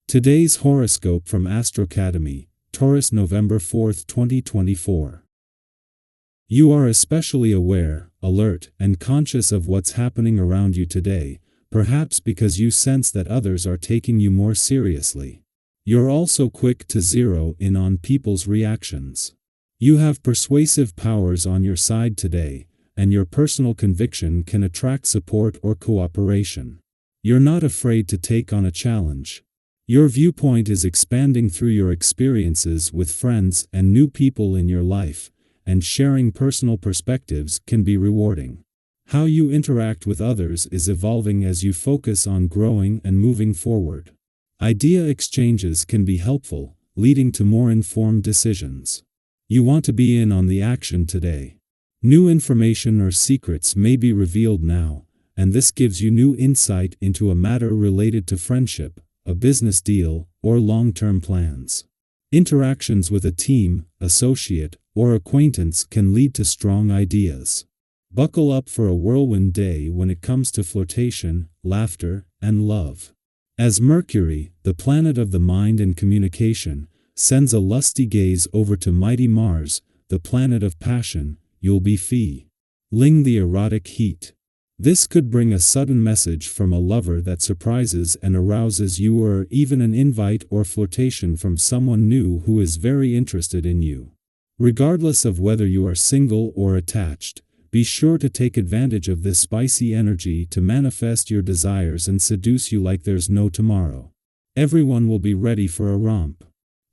Today's horoscope from AstroCademy, Taurus November 4, 2024. You are especially aware, alert, and conscious of what's happening around you today, perhaps because you sense that others are taking you more seriously. You're also quick to zero in on people's reactions. You have persuasive powers on your side today, and your personal conviction can attract support or cooperation. You're not afraid to take on a challenge. Your viewpoint is expanding through your experiences with friends and new people in your life, and sharing personal perspectives can be rewarding. How you interact with others is evolving as you focus on growing and moving forward. Idea exchanges can be helpful, leading to more informed decisions. You want to be in on the action today. New information or secrets may be revealed now, and this gives you new insight into a matter related to friendship, a business deal, or long-term plans. Interactions with a team, associate, or acquaintance can lead to strong ideas. Buckle up for a whirlwind day when it comes to flirtation, laughter, and love. As Mercury, the planet of the mind and communication, sends a lusty gaze over to mighty Mars, the planet of passion, you'll be feeling the erotic heat. This could bring a sudden message from a lover that surprises and arouses you, or even an invite or flirtation from someone new who is very interested in you. Regardless of whether you are single or attached, be sure to take advantage of this spicy energy to manifest your desires and seduce you like there's no tomorrow. Everyone will be ready for a romp.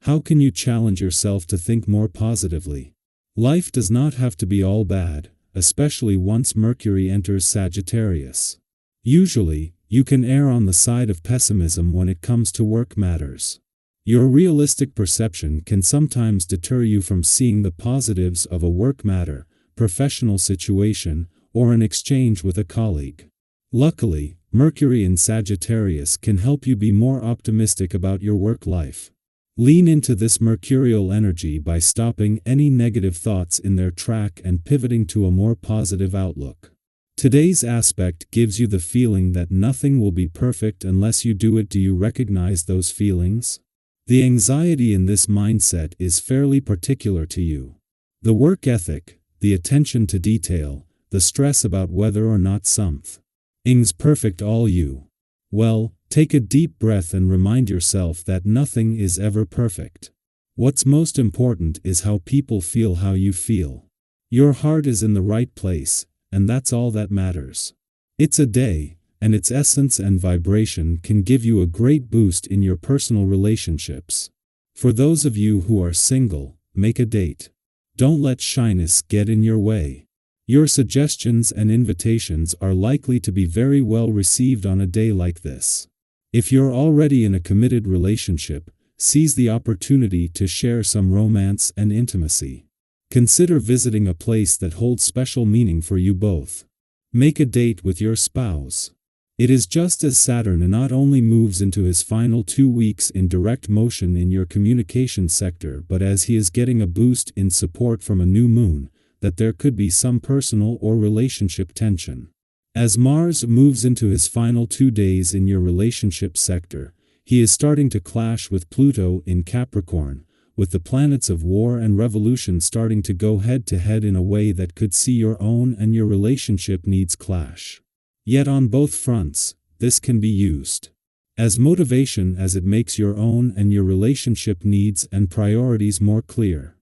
How can you challenge yourself to think more positively? Life does not have to be all bad, especially once Mercury enters Sagittarius. Usually, you can err on the side of pessimism when it comes to work matters. Your realistic perception can sometimes deter you from seeing the positives of a work matter, professional situation, or an exchange with a colleague. Luckily, Mercury in Sagittarius can help you be more optimistic about your work life. Lean into this mercurial energy by stopping any negative thoughts in their track and pivoting to a more positive outlook. Today's aspect gives you the feeling that nothing will be perfect unless you do it. Do you recognize those feelings? The anxiety in this mindset is fairly particular to you. The work ethic, the attention to detail, the stress about whether or not something's perfect all you. Well, take a deep breath and remind yourself that nothing is ever perfect. What's most important is how people feel how you feel. Your heart is in the right place, and that's all that matters. It's a day, and its essence and vibration can give you a great boost in your personal relationships. For those of you who are single, make a date. Don't let shyness get in your way. Your suggestions and invitations are likely to be very well received on a day like this. If you're already in a committed relationship, seize the opportunity to share some romance and intimacy. Consider visiting a place that holds special meaning for you both. Make a date with your spouse. It is just as Saturn not only moves into his final 2 weeks in direct motion in your communication sector, but as he is getting a boost in support from a new moon, that there could be some personal or relationship tension. As Mars moves into his final 2 days in your relationship sector, he is starting to clash with Pluto in Capricorn, with the planets of war and revolution starting to go head-to-head in a way that could see your own and your relationship needs clash. Yet on both fronts, this can be used as motivation as it makes your own and your relationship needs and priorities more clear.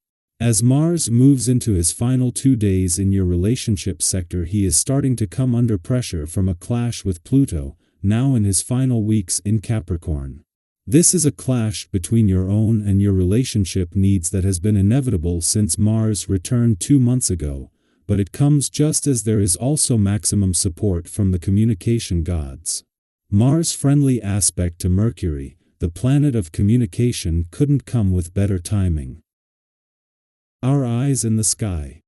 As Mars moves into his final 2 days in your relationship sector, he is starting to come under pressure from a clash with Pluto, now in his final weeks in Capricorn. This is a clash between your own and your relationship needs that has been inevitable since Mars returned 2 months ago, but it comes just as there is also maximum support from the communication gods. Mars' friendly aspect to Mercury, the planet of communication, couldn't come with better timing. Our eyes in the sky.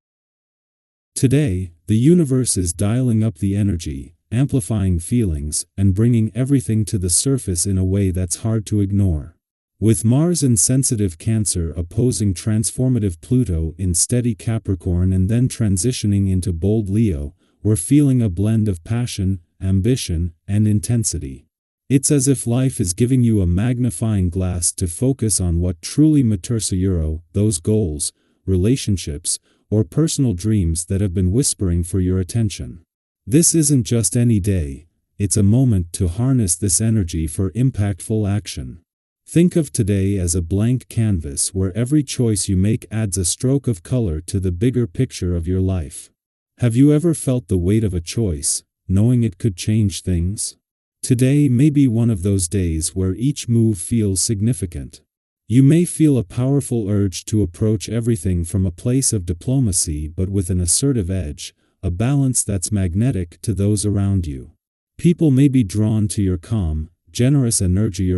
Today, the universe is dialing up the energy, amplifying feelings, and bringing everything to the surface in a way that's hard to ignore. With Mars in sensitive Cancer opposing transformative Pluto in steady Capricorn and then transitioning into bold Leo, we're feeling a blend of passion, ambition, and intensity. It's as if life is giving you a magnifying glass to focus on what truly matters to you, those goals, relationships, or personal dreams that have been whispering for your attention. This isn't just any day, it's a moment to harness this energy for impactful action. Think of today as a blank canvas where every choice you make adds a stroke of color to the bigger picture of your life. Have you ever felt the weight of a choice, knowing it could change things? Today may be one of those days where each move feels significant. You may feel a powerful urge to approach everything from a place of diplomacy but with an assertive edge, a balance that's magnetic to those around you. People may be drawn to your calm, generous energy,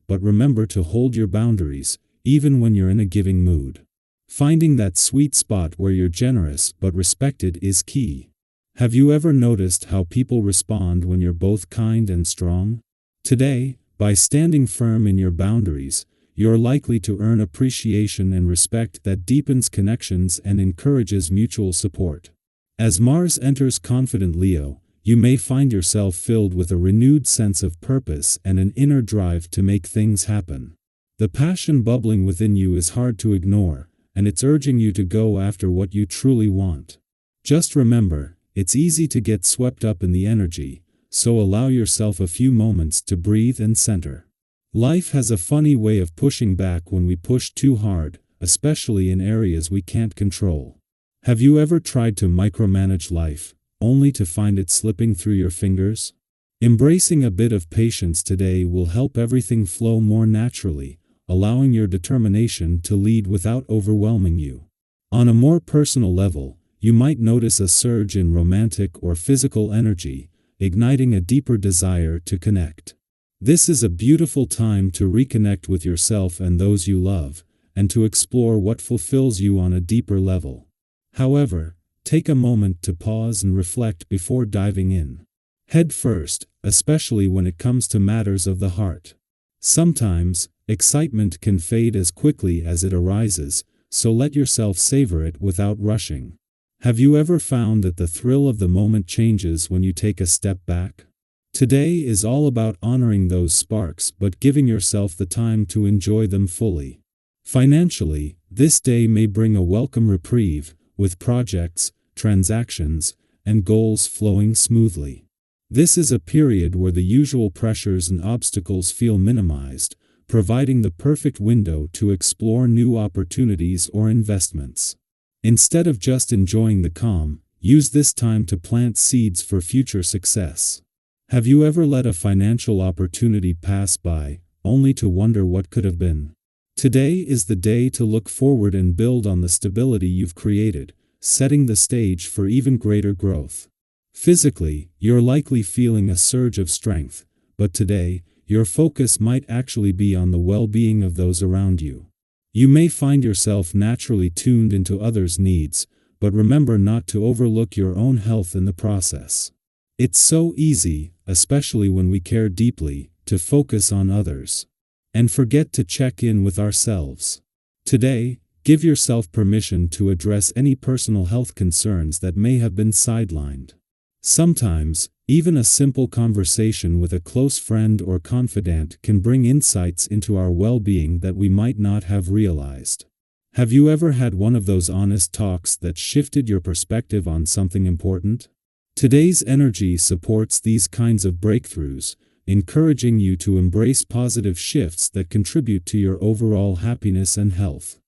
but remember to hold your boundaries, even when you're in a giving mood. Finding that sweet spot where you're generous but respected is key. Have you ever noticed how people respond when you're both kind and strong? Today, by standing firm in your boundaries, you're likely to earn appreciation and respect that deepens connections and encourages mutual support. As Mars enters confident Leo, you may find yourself filled with a renewed sense of purpose and an inner drive to make things happen. The passion bubbling within you is hard to ignore, and it's urging you to go after what you truly want. Just remember, it's easy to get swept up in the energy, so allow yourself a few moments to breathe and center. Life has a funny way of pushing back when we push too hard, especially in areas we can't control. Have you ever tried to micromanage life, only to find it slipping through your fingers? Embracing a bit of patience today will help everything flow more naturally, allowing your determination to lead without overwhelming you. On a more personal level, you might notice a surge in romantic or physical energy, igniting a deeper desire to connect. This is a beautiful time to reconnect with yourself and those you love, and to explore what fulfills you on a deeper level. However, take a moment to pause and reflect before diving in. Head first, especially when it comes to matters of the heart. Sometimes, excitement can fade as quickly as it arises, so let yourself savor it without rushing. Have you ever found that the thrill of the moment changes when you take a step back? Today is all about honoring those sparks but giving yourself the time to enjoy them fully. Financially, this day may bring a welcome reprieve, with projects, transactions, and goals flowing smoothly. This is a period where the usual pressures and obstacles feel minimized, providing the perfect window to explore new opportunities or investments. Instead of just enjoying the calm, use this time to plant seeds for future success. Have you ever let a financial opportunity pass by, only to wonder what could have been? Today is the day to look forward and build on the stability you've created, setting the stage for even greater growth. Physically, you're likely feeling a surge of strength, but today, your focus might actually be on the well-being of those around you. You may find yourself naturally tuned into others' needs, but remember not to overlook your own health in the process. It's so easy, especially when we care deeply, to focus on others and forget to check in with ourselves. Today, give yourself permission to address any personal health concerns that may have been sidelined. Sometimes, even a simple conversation with a close friend or confidant can bring insights into our well-being that we might not have realized. Have you ever had one of those honest talks that shifted your perspective on something important? Today's energy supports these kinds of breakthroughs, encouraging you to embrace positive shifts that contribute to your overall happiness and health.